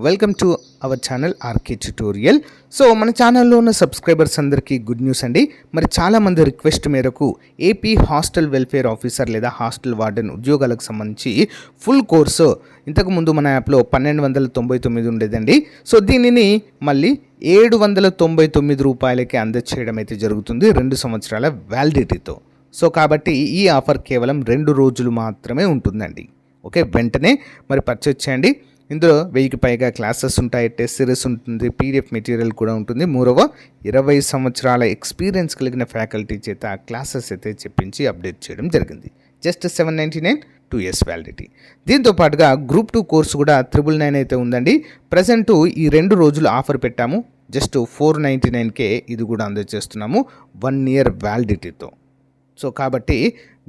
Welcome to our channel RK tutorial. So మన ఛానల్లో ఉన్న సబ్స్క్రైబర్స్ అందరికీ గుడ్ న్యూస్ అండి. మరి చాలామంది రిక్వెస్ట్ మేరకు ఏపీ హాస్టల్ వెల్ఫేర్ ఆఫీసర్ లేదా హాస్టల్ వార్డెన్ ఉద్యోగాలకు సంబంధించి ఫుల్ కోర్సు ఇంతకుముందు మన యాప్లో 1299 ఉండేదండి. సో దీనిని మళ్ళీ 799 రూపాయలకి అందచేయడం అయితే జరుగుతుంది 2 సంవత్సరాల వ్యాలిడిటీతో. సో కాబట్టి ఈ ఆఫర్ కేవలం 2 రోజులు మాత్రమే ఉంటుందండి. ఓకే, వెంటనే మరి పర్చేజ్ చేయండి. ఇందులో 1000కి పైగా క్లాసెస్ ఉంటాయి, టెస్ట్ సిరీస్ ఉంటుంది, పీడిఎఫ్ మెటీరియల్ కూడా ఉంటుంది. మూడవ 20 సంవత్సరాల ఎక్స్పీరియన్స్ కలిగిన ఫ్యాకల్టీ చేత క్లాసెస్ అయితే చెప్పించి అప్డేట్ చేయడం జరిగింది. Just 799 2 years validity. దీంతో పాటుగా గ్రూప్ 2 కోర్సు కూడా 999 అయితే ఉందండి. ప్రజెంటు ఈ 2 రోజులు ఆఫర్ పెట్టాము. జస్ట్ 499కే ఇది కూడా అందజేస్తున్నాము 1 year వ్యాలిడిటీతో. సో కాబట్టి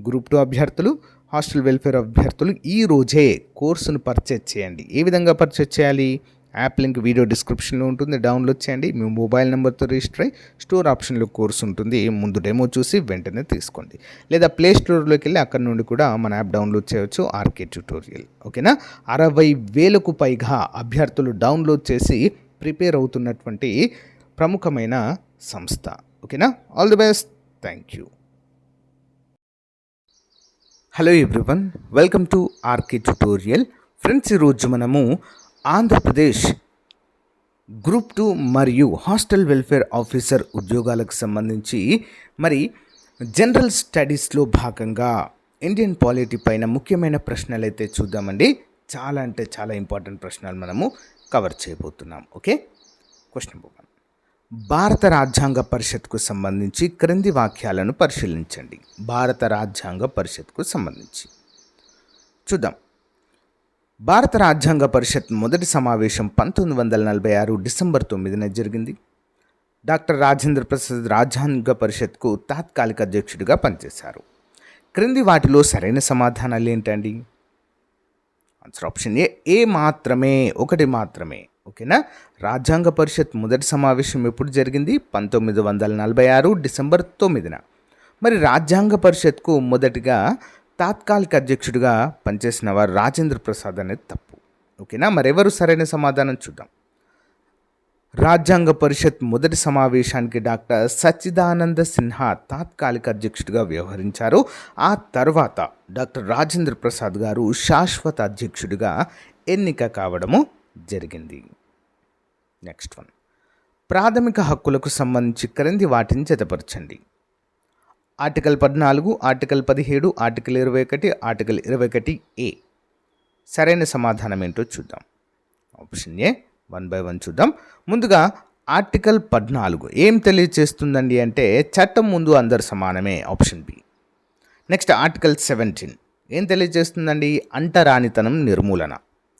గ్రూప్ 2 అభ్యర్థులు, హాస్టల్ వెల్ఫేర్ అభ్యర్థులు ఈ రోజే కోర్సును పర్చేజ్ చేయండి. ఏ విధంగా పర్చేజ్ చేయాలి? యాప్ లింక్ వీడియో డిస్క్రిప్షన్లో ఉంటుంది, డౌన్లోడ్ చేయండి. మీ మొబైల్ నెంబర్తో రిజిస్టర్ అయ్యి స్టోర్ ఆప్షన్లో కోర్సు ఉంటుంది, ముందు డెమో చూసి వెంటనే తీసుకోండి. లేదా ప్లే స్టోర్లోకి వెళ్ళి అక్కడ నుండి కూడా మన యాప్ డౌన్లోడ్ చేయవచ్చు, ఆర్కే ట్యుటోరియల్. ఓకేనా? 60,000కు పైగా అభ్యర్థులు డౌన్లోడ్ చేసి ప్రిపేర్ అవుతున్నటువంటి ప్రముఖమైన సంస్థ. ఓకేనా? All the best. Thank you. Hello everyone, welcome to R K tutorial. Friends, ఈరోజు మనము ఆంధ్రప్రదేశ్ గ్రూప్ 2 మరియు హాస్టల్ వెల్ఫేర్ ఆఫీసర్ ఉద్యోగాలకు సంబంధించి మరి జనరల్ స్టడీస్లో భాగంగా ఇండియన్ పాలిటీ పైన ముఖ్యమైన ప్రశ్నలు అయితే చూద్దామండి. చాలా అంటే చాలా ఇంపార్టెంట్ ప్రశ్నలు మనము కవర్ చేయబోతున్నాం. Okay, question number 1. భారత రాజ్యాంగ పరిషత్కు సంబంధించి క్రింది వాక్యాలను పరిశీలించండి. భారత రాజ్యాంగ పరిషత్కు సంబంధించి చూద్దాం. భారత రాజ్యాంగ పరిషత్ మొదటి సమావేశం 1946 డిసెంబర్ 9న జరిగింది. డాక్టర్ రాజేంద్ర ప్రసాద్ రాజ్యాంగ పరిషత్కు తాత్కాలిక అధ్యక్షుడిగా పనిచేశారు. క్రింది వాటిలో సరైన సమాధానాలు ఏంటండి? ఆన్సర్ ఆప్షన్ ఏ మాత్రమే, ఒకటి మాత్రమే. ఓకేనా? రాజ్యాంగ పరిషత్ మొదటి సమావేశం ఎప్పుడు జరిగింది? 1946 డిసెంబర్ 9న. మరి రాజ్యాంగ పరిషత్కు మొదటిగా తాత్కాలిక అధ్యక్షుడిగా పనిచేసిన వారు రాజేంద్ర ప్రసాద్ అనేది తప్పు. ఓకేనా? మరెవరు సరైన సమాధానం చూద్దాం. రాజ్యాంగ పరిషత్ మొదటి సమావేశానికి డాక్టర్ సచ్చిదానంద సిన్హా తాత్కాలిక అధ్యక్షుడిగా వ్యవహరించారు. ఆ తర్వాత డాక్టర్ రాజేంద్ర ప్రసాద్ గారు శాశ్వత అధ్యక్షుడిగా ఎన్నిక కావడము జరిగింది. నెక్స్ట్ 1. ప్రాథమిక హక్కులకు సంబంధించి క్రింది వాటిని జతపరచండి. Article 14, article 17, article 21, article 21A. సరైన సమాధానం ఏంటో చూద్దాం. ఆప్షన్ ఏ 1 by 1 చూద్దాం. ముందుగా ఆర్టికల్ 14 ఏం తెలియజేస్తుందండి అంటే చట్టం ముందు అందరు సమానమే. Option B. నెక్స్ట్ ఆర్టికల్ 17 ఏం తెలియజేస్తుందండి? అంటరానితనం నిర్మూలన.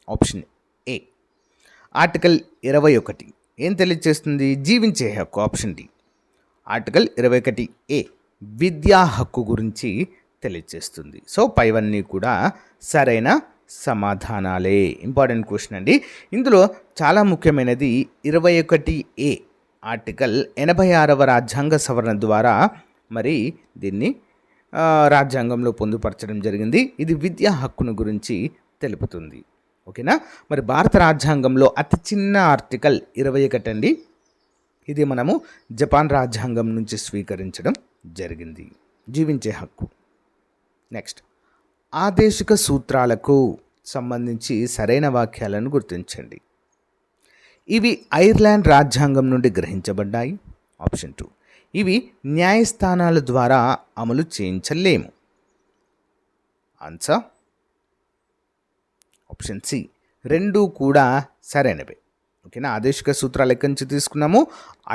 Option A. ఆర్టికల్ 21 ఏం తెలియజేస్తుంది? జీవించే హక్కు. Option D. ఆర్టికల్ 21A విద్యా హక్కు గురించి తెలియజేస్తుంది. సో పైవన్నీ కూడా సరైన సమాధానాలే. ఇంపార్టెంట్ క్వశ్చన్ అండి. ఇందులో చాలా ముఖ్యమైనది 21A ఆర్టికల్ 86వ రాజ్యాంగ సవరణ ద్వారా మరి దీన్ని రాజ్యాంగంలో పొందుపరచడం జరిగింది. ఇది విద్యా హక్కును గురించి తెలుపుతుంది. ఓకేనా? మరి భారత రాజ్యాంగంలో అతి చిన్న ఆర్టికల్ 21 అండి. ఇది మనము జపాన్ రాజ్యాంగం నుంచి స్వీకరించడం జరిగింది. జీవించే హక్కు. నెక్స్ట్ ఆదేశిక సూత్రాలకు సంబంధించి సరైన వాక్యాలను గుర్తించండి. ఇవి ఐర్లాండ్ రాజ్యాంగం నుండి గ్రహించబడ్డాయి. ఆప్షన్ 2. ఇవి న్యాయస్థానాల ద్వారా అమలు చేయించలేము. Answer option C. 2 కూడా సరైనవే. ఓకేనా? ఆదేశిక సూత్రాలు ఎక్కడి నుంచి తీసుకున్నాము?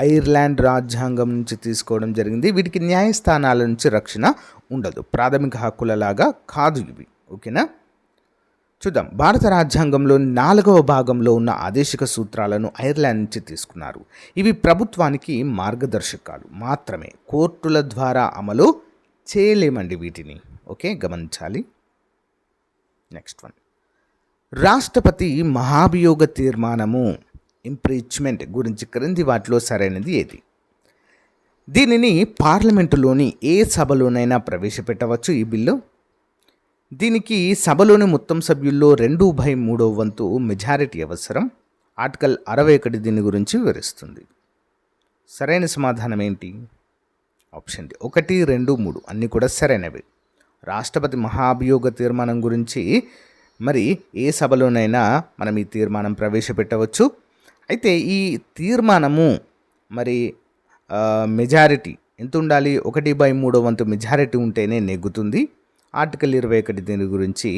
ఐర్లాండ్ రాజ్యాంగం నుంచి తీసుకోవడం జరిగింది. వీటికి న్యాయస్థానాల నుంచి రక్షణ ఉండదు, ప్రాథమిక హక్కులలాగా కాదు ఇవి. ఓకేనా? చూద్దాం. భారత రాజ్యాంగంలో 4వ భాగంలో ఉన్న ఆదేశిక సూత్రాలను ఐర్లాండ్ నుంచి తీసుకున్నారు. ఇవి ప్రభుత్వానికి మార్గదర్శకాలు మాత్రమే, కోర్టుల ద్వారా అమలు చేయలేమండి వీటిని. ఓకే, గమనించాలి. నెక్స్ట్ 1. రాష్ట్రపతి మహాభియోగ తీర్మానము ఇంపీచ్మెంట్ గురించి క్రింది వాటిలో సరైనది ఏది? దీనిని పార్లమెంటులోని ఏ సభలోనైనా ప్రవేశపెట్టవచ్చు. ఈ బిల్లు దీనికి సభలోని మొత్తం సభ్యుల్లో 2/3 వంతు మెజారిటీ అవసరం. ఆర్టికల్ 61 దీని గురించి వివరిస్తుంది. సరైన సమాధానం ఏంటి? ఆప్షన్ డి 1, 2, 3 అన్నీ కూడా సరైనవి. రాష్ట్రపతి మహాభియోగ తీర్మానం గురించి మరి ఏ సభలోనైనా మనం ఈ తీర్మానం ప్రవేశపెట్టవచ్చు. అయితే ఈ తీర్మానము మరి మెజారిటీ ఎంత ఉండాలి? 1/3 వంతు మెజారిటీ ఉంటేనే నెగ్గుతుంది. ఆర్టికల్ 21 దీని గురించి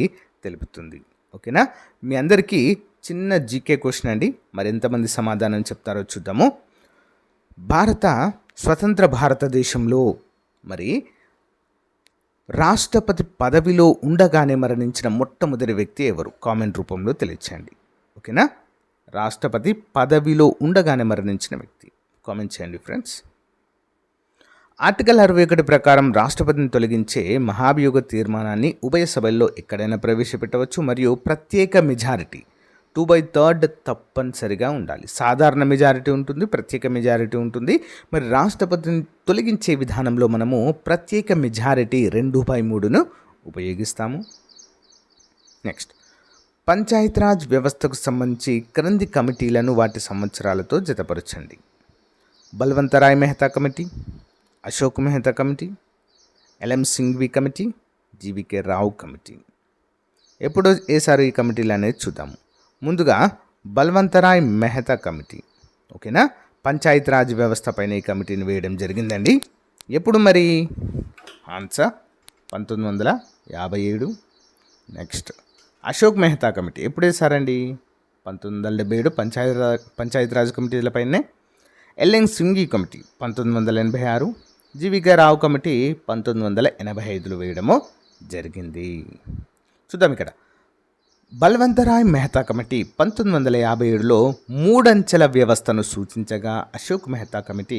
తెలుపుతుంది. ఓకేనా? మీ అందరికీ చిన్న జీకే క్వశ్చన్ అండి. మరి ఎంతమంది సమాధానం చెప్తారో చూద్దాము. స్వతంత్ర భారతదేశంలో మరి రాష్ట్రపతి పదవిలో ఉండగానే మరణించిన మొట్టమొదటి వ్యక్తి ఎవరు? కామెంట్ రూపంలో తెలియచేయండి. ఓకేనా? రాష్ట్రపతి పదవిలో ఉండగానే మరణించిన వ్యక్తి కామెంట్ చేయండి ఫ్రెండ్స్. ఆర్టికల్ 61 ప్రకారం రాష్ట్రపతిని తొలగించే మహాభియోగ తీర్మానాన్ని ఉభయ సభల్లో ఎక్కడైనా ప్రవేశపెట్టవచ్చు మరియు ప్రత్యేక మెజారిటీ 2/3 తప్పనిసరిగా ఉండాలి. సాధారణ మెజారిటీ ఉంటుంది, ప్రత్యేక మెజారిటీ ఉంటుంది. మరి రాష్ట్రపతిని తొలగించే విధానంలో మనము ప్రత్యేక మెజారిటీ 2/3ను ఉపయోగిస్తాము. నెక్స్ట్, పంచాయతీరాజ్ వ్యవస్థకు సంబంధించి క్రింది కమిటీలను వాటి సంవత్సరాలతో జతపరచండి. Balwantrai Mehta committee, Ashok Mehta committee, LM Singhvi committee, GVK Rao committee. ఎప్పుడు వేసారు ఈ కమిటీలు అనేది చూద్దాము. ముందుగా బల్వంతరాయ్ మెహతా కమిటీ. ఓకేనా? పంచాయతీరాజ్ వ్యవస్థ పైన ఈ కమిటీని వేయడం జరిగిందండి. ఎప్పుడు మరి? Answer 1957. Next, Ashok Mehta committee ఎప్పుడు వేశారండి? 1977 పంచాయతీరాజ్ కమిటీలపైనే. LM Singhvi committee 1986, GVK Rao committee 1985లో వేయడము జరిగింది. చూద్దాం ఇక్కడ. బల్వంతరాయ్ మెహతా కమిటీ 1957లో 3 అంచెల వ్యవస్థను సూచించగా అశోక్ మెహతా కమిటీ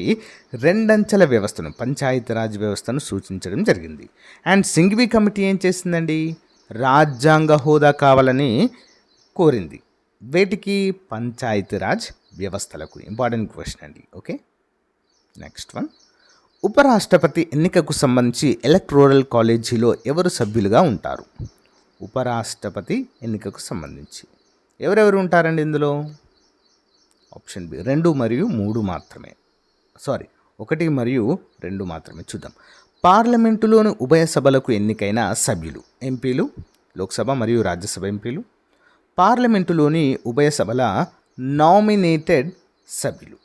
2 అంచెల వ్యవస్థను పంచాయతీరాజ్ వ్యవస్థను సూచించడం జరిగింది. అండ్ సింఘ్వి కమిటీ ఏం చేసిందండి? రాజ్యాంగ హోదా కావాలని కోరింది. వేటికి? పంచాయతీరాజ్ వ్యవస్థలకు. ఇంపార్టెంట్ క్వశ్చన్ అండి. Okay, next one. ఉపరాష్ట్రపతి ఎన్నికకు సంబంధించి ఎలక్టోరల్ కాలేజీలో ఎవరు సభ్యులుగా ఉంటారు? ఉపరాష్ట్రపతి ఎన్నికకు సంబంధించి ఎవరెవరు ఉంటారండి ఇందులో? ఆప్షన్ బి 2 మరియు 3 మాత్రమే. 1 మరియు 2 మాత్రమే. చూద్దాం. పార్లమెంటులోని ఉభయ సభలకు ఎన్నికైన సభ్యులు ఎంపీలు, లోక్సభ మరియు రాజ్యసభ ఎంపీలు. పార్లమెంటులోని ఉభయ సభల నామినేటెడ్ సభ్యులు.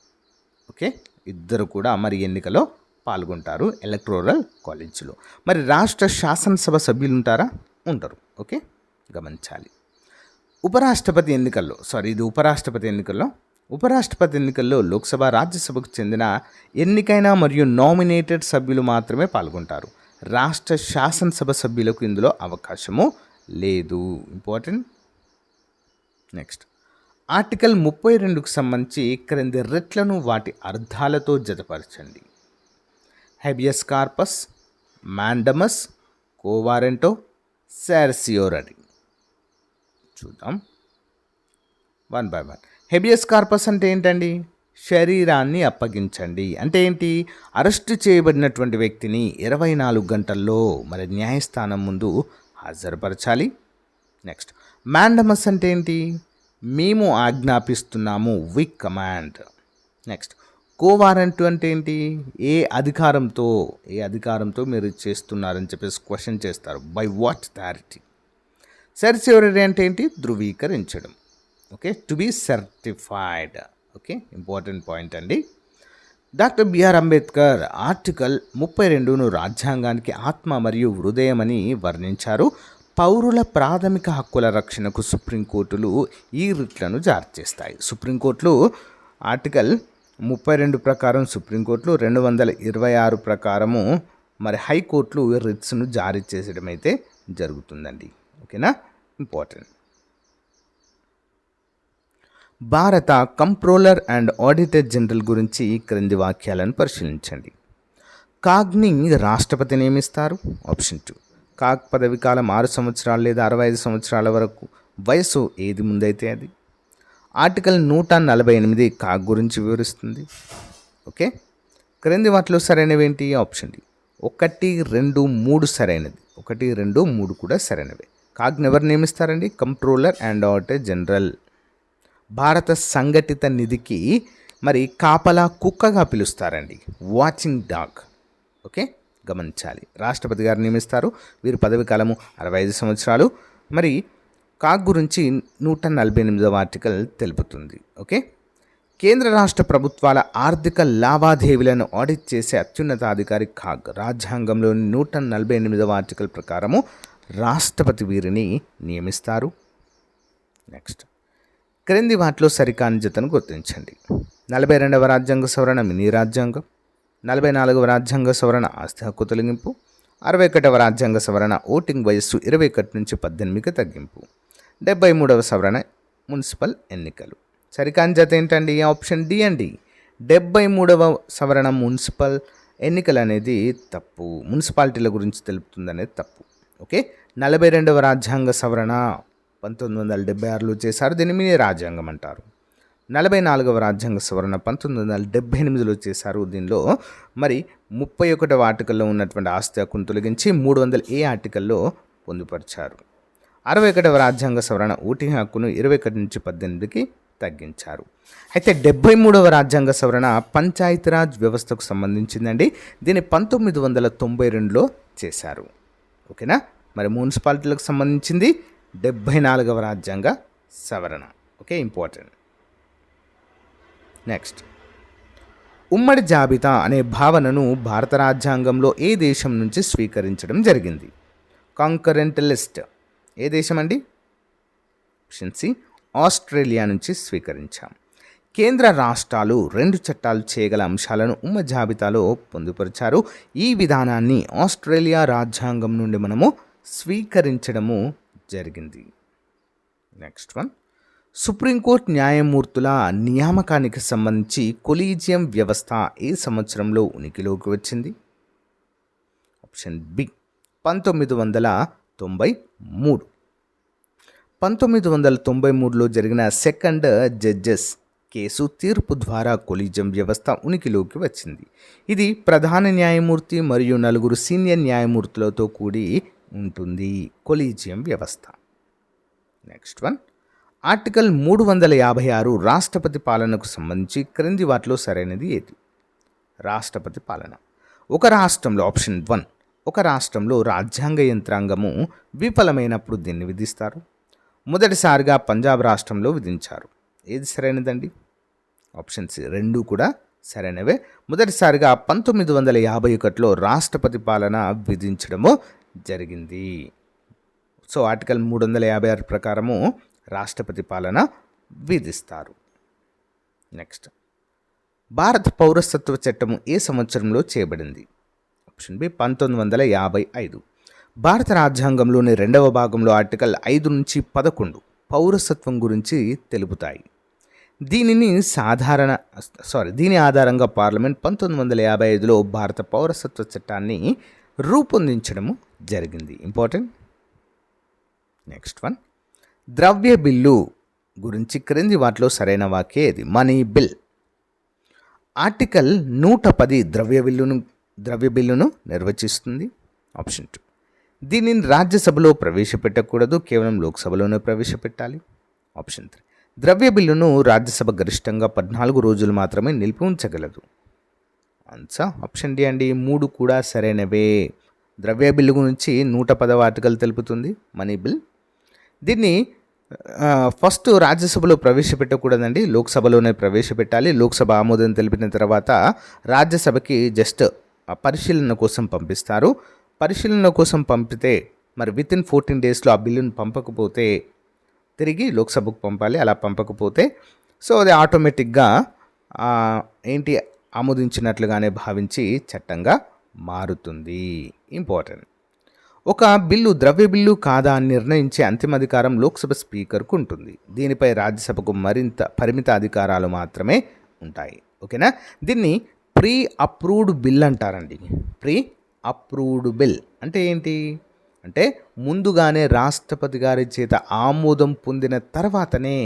ఓకే, ఇద్దరు కూడా మరి ఎన్నికలో పాల్గొంటారు ఎలక్టోరల్ కాలేజీలో. మరి రాష్ట్ర శాసనసభ సభ్యులు ఉంటారా? ఉంటారు. ఓకే, గమనించాలి. ఉపరాష్ట్రపతి ఎన్నికల్లో లోక్సభ, రాజ్యసభకు చెందిన ఎన్నికైన మరియు నామినేటెడ్ సభ్యులు మాత్రమే పాల్గొంటారు. రాష్ట్ర శాసనసభ సభ్యులకు ఇందులో అవకాశము లేదు. ఇంపార్టెంట్. నెక్స్ట్, ఆర్టికల్ 32కు సంబంధించి క్రింది రెట్లను వాటి అర్థాలతో జతపరచండి. Habeas corpus, mandamus, quo warranto, certiorari. చూద్దాం one by one. Habeas corpus అంటే ఏంటండి? శరీరాన్ని అప్పగించండి అంటే ఏంటి? అరెస్టు చేయబడినటువంటి వ్యక్తిని 24 గంటల్లో మరి న్యాయస్థానం ముందు హాజరుపరచాలి. నెక్స్ట్, మాండమస్ అంటే ఏంటి? మేము ఆజ్ఞాపిస్తున్నాము, వి కమాండ్. నెక్స్ట్, కోవారెంట్ అంటే ఏంటి? ఏ అధికారంతో మీరు చేస్తున్నారని చెప్పేసి క్వశ్చన్ చేస్తారు. By what authority. సెర్సియోరరీ అంటే ఏంటి? ధృవీకరించడం. Okay, to be certified. Okay, important point అండి. డాక్టర్ బిఆర్ అంబేద్కర్ ఆర్టికల్ 32ను రాజ్యాంగానికి ఆత్మ మరియు హృదయం అని వర్ణించారు. పౌరుల ప్రాథమిక హక్కుల రక్షణకు సుప్రీంకోర్టులు ఈ రిట్లను జారీ చేస్తాయి. సుప్రీంకోర్టులు ఆర్టికల్ 32 ప్రకారం సుప్రీంకోర్టులు, 226 ప్రకారము మరి హైకోర్టులు రిట్స్ను జారీ చేసడం అయితే జరుగుతుందండి. ఓకేనా, ఇంపార్టెంట్. భారత కంప్ట్రోలర్ అండ్ ఆడిటర్ జనరల్ గురించి క్రింది వాక్యాలను పరిశీలించండి. కాగ్ని రాష్ట్రపతి నియమిస్తారు. ఆప్షన్ 2. కాగ్ పదవి కాలం 6 సంవత్సరాలు లేదా 65 సంవత్సరాల వరకు. వయసు ఏది ముందైతే అది. ఆర్టికల్ 148 కాగ్ గురించి వివరిస్తుంది. ఓకే, క్రింది వాటిలో సరైనవేంటి? ఆప్షన్ డి 1, 2, 3 సరైనది. 1, 2, 3 కూడా సరైనవి. కాగ్ని ఎవరు నియమిస్తారండి? Controller and auditor general. భారత సంఘటిత నిధికి మరి కాపలా కుక్కగా పిలుస్తారండి, వాచింగ్ డాగ్. ఓకే, గమనించాలి. రాష్ట్రపతి గారు నియమిస్తారు. వీరి పదవి కాలము 65 సంవత్సరాలు. మరి కాగ్ గురించి 148వ ఆర్టికల్ తెలుపుతుంది. ఓకే, కేంద్ర రాష్ట్ర ప్రభుత్వాల ఆర్థిక లావాదేవీలను ఆడిట్ చేసే అత్యున్నతాధికారి కాగ్. రాజ్యాంగంలోని 148వ ఆర్టికల్ ప్రకారము రాష్ట్రపతి వీరిని నియమిస్తారు. నెక్స్ట్, క్రింది వాటిలో సరికాని జతను గుర్తించండి. 42వ రాజ్యాంగ సవరణ మినీ రాజ్యాంగం, 44వ రాజ్యాంగ సవరణ ఆస్తి హక్కు తొలగింపు, 61వ రాజ్యాంగ సవరణ ఓటింగ్ వయస్సు 21 నుంచి 18కి తగ్గింపు, 73వ సవరణ మున్సిపల్ ఎన్నికలు. సరికాని జత ఏంటండి? ఆప్షన్ డి అండి. 73వ సవరణ మున్సిపల్ ఎన్నికలు అనేది తప్పు, మున్సిపాలిటీల గురించి తెలుపుతుంది అనేది తప్పు. ఓకే, 42వ రాజ్యాంగ సవరణ 1976లో చేశారు, దీన్ని మినీ రాజ్యాంగం అంటారు. 44వ రాజ్యాంగ సవరణ 1978లో చేశారు. దీనిలో మరి 31వ ఆర్టికల్లో ఉన్నటువంటి ఆస్తి హక్కును తొలగించి 300A ఆర్టికల్లో పొందుపరిచారు. 61వ రాజ్యాంగ సవరణ ఓటింగ్ హక్కును 21 నుంచి 18కి తగ్గించారు. అయితే 73వ రాజ్యాంగ సవరణ పంచాయతీరాజ్ వ్యవస్థకు సంబంధించిందండి. దీన్ని 1992లో చేశారు. ఓకేనా, మరి మున్సిపాలిటీలకు సంబంధించింది 74వ రాజ్యాంగ సవరణ. Okay, important. నెక్స్ట్, ఉమ్మడి జాబితా అనే భావనను భారత రాజ్యాంగంలో ఏ దేశం నుంచి స్వీకరించడం జరిగింది? కాంకరెంట్ లిస్ట్ ఏ దేశం అండి? ఆప్షన్ సి, ఆస్ట్రేలియా నుంచి స్వీకరించాం. కేంద్ర రాష్ట్రాలు 2 చట్టాలు చేయగల అంశాలను ఉమ్మడి జాబితాలో పొందుపరిచారు. ఈ విధానాన్ని ఆస్ట్రేలియా రాజ్యాంగం నుండి మనము స్వీకరించడము జరిగింది. నెక్స్ట్ వన్, సుప్రీంకోర్టు న్యాయమూర్తుల నియామకానికి సంబంధించి కొలీజియం వ్యవస్థ ఏ సంవత్సరంలో ఉనికిలోకి వచ్చింది? Option B, 1993. 1993లో జరిగిన సెకండ్ జడ్జెస్ కేసు తీర్పు ద్వారా కొలీజియం వ్యవస్థ ఉనికిలోకి వచ్చింది. ఇది ప్రధాన న్యాయమూర్తి మరియు 4 సీనియర్ న్యాయమూర్తులతో కూడి ఉంటుంది కొలీజియం వ్యవస్థ. నెక్స్ట్ వన్, ఆర్టికల్ 356 రాష్ట్రపతి పాలనకు సంబంధించి క్రింది వాటిలో సరైనది ఏది? రాష్ట్రపతి పాలన. ఒక రాష్ట్రంలో, ఆప్షన్ 1, ఒక రాష్ట్రంలో రాజ్యాంగ యంత్రాంగము విఫలమైనప్పుడు దీన్ని విధిస్తారు. మొదటిసారిగా పంజాబ్ రాష్ట్రంలో విధించారు. ఏది సరైనదండి? ఆప్షన్ సి, 2 కూడా సరైనవే. మొదటిసారిగా 1951లో రాష్ట్రపతి పాలన విధించడము జరిగింది. సో ఆర్టికల్ 356 ప్రకారము రాష్ట్రపతి పాలన విధిస్తారు. నెక్స్ట్, భారత పౌరసత్వ చట్టము ఏ సంవత్సరంలో చేయబడింది? Option B, 1955. భారత రాజ్యాంగంలోని 2వ భాగంలో ఆర్టికల్ 5 నుంచి 11 పౌరసత్వం గురించి తెలుపుతాయి. దీని ఆధారంగా పార్లమెంట్ 1955లో భారత పౌరసత్వ చట్టాన్ని రూపొందించడము జరిగింది. ఇంపార్టెంట్. నెక్స్ట్ వన్, ద్రవ్య బిల్లు గురించి క్రింది వాటిలో సరైన వాక్యం ఏది? Money bill. ఆర్టికల్ 110 ద్రవ్య బిల్లును నిర్వచిస్తుంది. ఆప్షన్ 2. దీనిని రాజ్యసభలో ప్రవేశపెట్టకూడదు, కేవలం లోక్సభలోనే ప్రవేశపెట్టాలి. ఆప్షన్ 3. ద్రవ్య బిల్లును రాజ్యసభ గరిష్టంగా 14 రోజులు మాత్రమే నిలిపి ఉంచగలదు. ఆన్సర్ ఆప్షన్ డి అండి. 3 కూడా సరైనవే. ద్రవ్య బిల్లు గురించి 110వ ఆర్టికల్ తెలుపుతుంది, మనీ బిల్. దీన్ని ఫస్ట్ రాజ్యసభలో ప్రవేశపెట్టకూడదండి, లోక్సభలోనే ప్రవేశపెట్టాలి. లోక్సభ ఆమోదం తెలిపిన తర్వాత రాజ్యసభకి జస్ట్ పరిశీలన కోసం పంపిస్తారు. పరిశీలన కోసం పంపితే మరి వితిన్ 14 డేస్లో ఆ బిల్లును పంపకపోతే తిరిగి లోక్సభకు పంపాలి. అలా పంపకపోతే సో అది ఆటోమేటిక్గా ఆమోదించినట్లుగానే భావించి చట్టంగా మారుతుంది. ఇంపార్టెంట్. ఒక బిల్లు ద్రవ్య బిల్లు కాదా అని నిర్ణయించే అంతిమ అధికారం లోక్సభ స్పీకర్కు ఉంటుంది. దీనిపై రాజ్యసభకు మరింత పరిమిత అధికారాలు మాత్రమే ఉంటాయి. ఓకేనా. దీన్ని ప్రీ అప్రూవ్డ్ బిల్ అంటారండి. ప్రీ అప్రూవ్డ్ బిల్ అంటే ఏంటి అంటే ముందుగానే రాష్ట్రపతి గారి చేత ఆమోదం పొందిన తర్వాతనే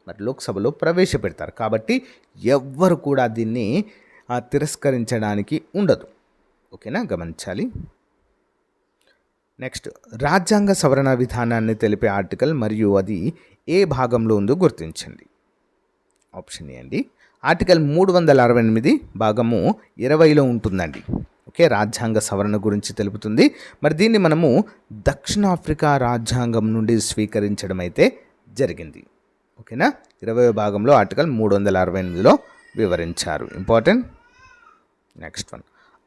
మరి లోక్సభలో ప్రవేశపెడతారు. కాబట్టి ఎవ్వరు కూడా దీన్ని తిరస్కరించడానికి ఉండదు. ఓకేనా, గమనించాలి. నెక్స్ట్, రాజ్యాంగ సవరణ విధానాన్ని తెలిపే ఆర్టికల్ మరియు అది ఏ భాగంలో ఉందో గుర్తించండి. ఆప్షన్ ఏ అండి, ఆర్టికల్ 368 భాగము 20లో ఉంటుందండి. ఓకే, రాజ్యాంగ సవరణ గురించి తెలుపుతుంది. మరి దీన్ని మనము దక్షిణాఫ్రికా రాజ్యాంగం నుండి స్వీకరించడం అయితే జరిగింది. ఓకేనా, 20వ భాగంలో ఆర్టికల్ 368లో వివరించారు. Important. Next one,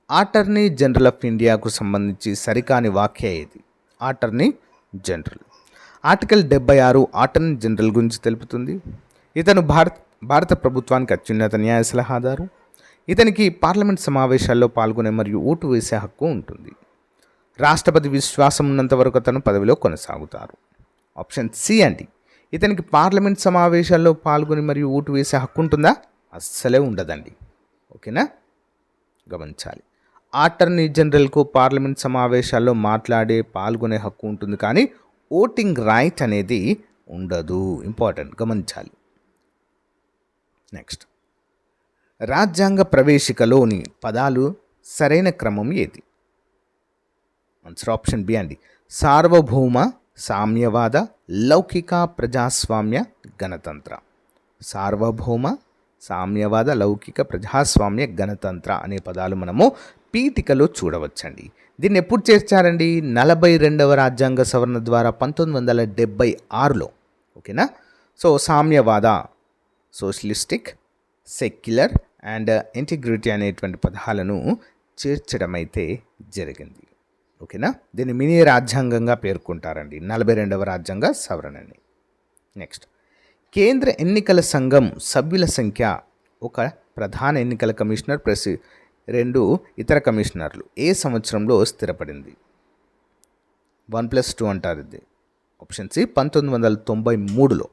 attorney general of ఇండియాకు సంబంధించి సరికాని వాక్య ఏది? Attorney general. Article 76 attorney general గురించి తెలుపుతుంది. ఇతను భారత ప్రభుత్వానికి అత్యున్నత న్యాయ సలహాదారు. ఇతనికి పార్లమెంట్ సమావేశాల్లో పాల్గొనే మరియు ఓటు వేసే హక్కు ఉంటుంది. రాష్ట్రపతి విశ్వాసం ఉన్నంత వరకు అతను పదవిలో కొనసాగుతారు. ఆప్షన్ సి అండి, ఇతనికి పార్లమెంట్ సమావేశాల్లో పాల్గొని మరియు ఓటు వేసే హక్కు ఉంటుందా? అస్సలే ఉండదండి. ఓకేనా, గమనించాలి. అటార్నీ జనరల్కు పార్లమెంట్ సమావేశాల్లో పాల్గొనే హక్కు ఉంటుంది, కానీ ఓటింగ్ రైట్ అనేది ఉండదు. ఇంపార్టెంట్, గమనించాలి. నెక్స్ట్, రాజ్యాంగ ప్రవేశికలోని పదాలు సరైన క్రమం ఏది? ఆన్సర్ ఆప్షన్ బి అండి, సార్వభౌమ, సామ్యవాద, లౌకిక, ప్రజాస్వామ్య, గణతంత్ర. సార్వభౌమ, సామ్యవాద, లౌకిక, ప్రజాస్వామ్య, గణతంత్ర అనే పదాలు మనము పీఠికలో చూడవచ్చండి. దీన్ని ఎప్పుడు చేర్చారండి? 42వ రాజ్యాంగ సవరణ ద్వారా 1976లో. ఓకేనా, సో సామ్యవాద, సోషలిస్టిక్, సెక్యులర్ అండ్ ఇంటిగ్రిటీ అనేటువంటి పదాలను చేర్చడం అయితే జరిగింది. ఓకేనా, దీన్ని మినీ రాజ్యాంగంగా పేర్కొంటారండి 42వ రాజ్యాంగ సవరణని. నెక్స్ట్, కేంద్ర ఎన్నికల సంఘం సభ్యుల సంఖ్య 1 ప్రధాన ఎన్నికల కమిషనర్ ప్లస్ 2 ఇతర కమిషనర్లు ఏ సంవత్సరంలో స్థిరపడింది? 1+2 అంటారు ఇది. ఆప్షన్ సి 1993లో.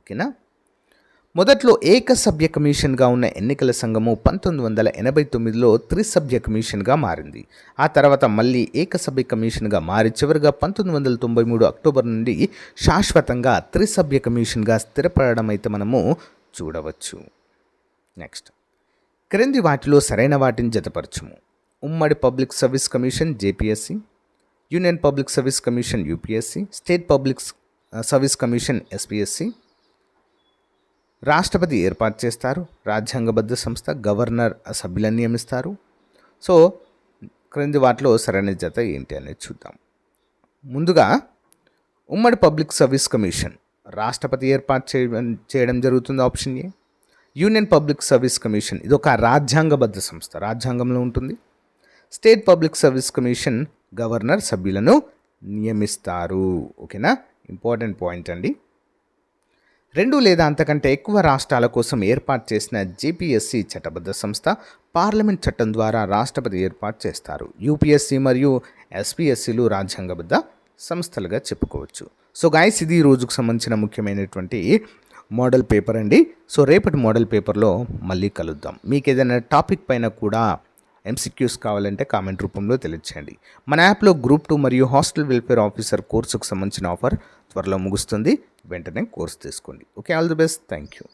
ఓకేనా, మొదట్లో ఏకసభ్య కమిషన్గా ఉన్న ఎన్నికల సంఘము 1989లో త్రిసభ్య కమిషన్గా మారింది. ఆ తర్వాత మళ్ళీ ఏకసభ్య కమిషన్గా మారి చివరిగా 1993 అక్టోబర్ నుండి శాశ్వతంగా త్రిసభ్య కమిషన్గా స్థిరపడడం అయితే మనము చూడవచ్చు. నెక్స్ట్, క్రింది వాటిలో సరైన వాటిని జతపరచుము. ఉమ్మడి public service commission JPSC, union public service commission UPSC, state public service commission SPSC. రాష్ట్రపతి ఏర్పాటు చేస్తారు. రాజ్యాంగబద్ధ సంస్థ, గవర్నర్ సభ్యులను నియమిస్తారు. సో క్రింది వాటిలో సరైన జత ఏంటి అనేది చూద్దాం. ముందుగా ఉమ్మడి పబ్లిక్ సర్వీస్ కమిషన్ రాష్ట్రపతి ఏర్పాటు చేయడం జరుగుతుంది. Option A. Union public service commission ఇది ఒక రాజ్యాంగబద్ధ సంస్థ, రాజ్యాంగంలో ఉంటుంది. State public service commission governor సభ్యులను నియమిస్తారు. ఓకేనా, ఇంపార్టెంట్ పాయింట్ అండి. 2 లేదా అంతకంటే ఎక్కువ రాష్ట్రాల కోసం ఏర్పాటు చేసిన జేపీఎస్సి చట్టబద్ధ సంస్థ. పార్లమెంట్ చట్టం ద్వారా రాష్ట్రపతి ఏర్పాటు చేస్తారు. యూపీఎస్సి మరియు ఎస్పీఎస్సిలు రాజ్యాంగబద్ధ సంస్థలుగా చెప్పుకోవచ్చు. సో గైస్, ఇది ఈ రోజుకు సంబంధించిన ముఖ్యమైనటువంటి మోడల్ పేపర్ అండి. సో రేపటి మోడల్ పేపర్లో మళ్ళీ కలుద్దాం. మీకు ఏదైనా టాపిక్ పైన కూడా ఎంసీక్యూస్ కావాలంటే కామెంట్ రూపంలో తెలియచేయండి. మన యాప్లో గ్రూప్ 2 మరియు హాస్టల్ వెల్ఫేర్ ఆఫీసర్ కోర్సుకు సంబంధించిన ఆఫర్ త్వరలో ముగుస్తుంది. వెంటనే కోర్స్ తీసుకోండి. Okay, all the best. Thank you.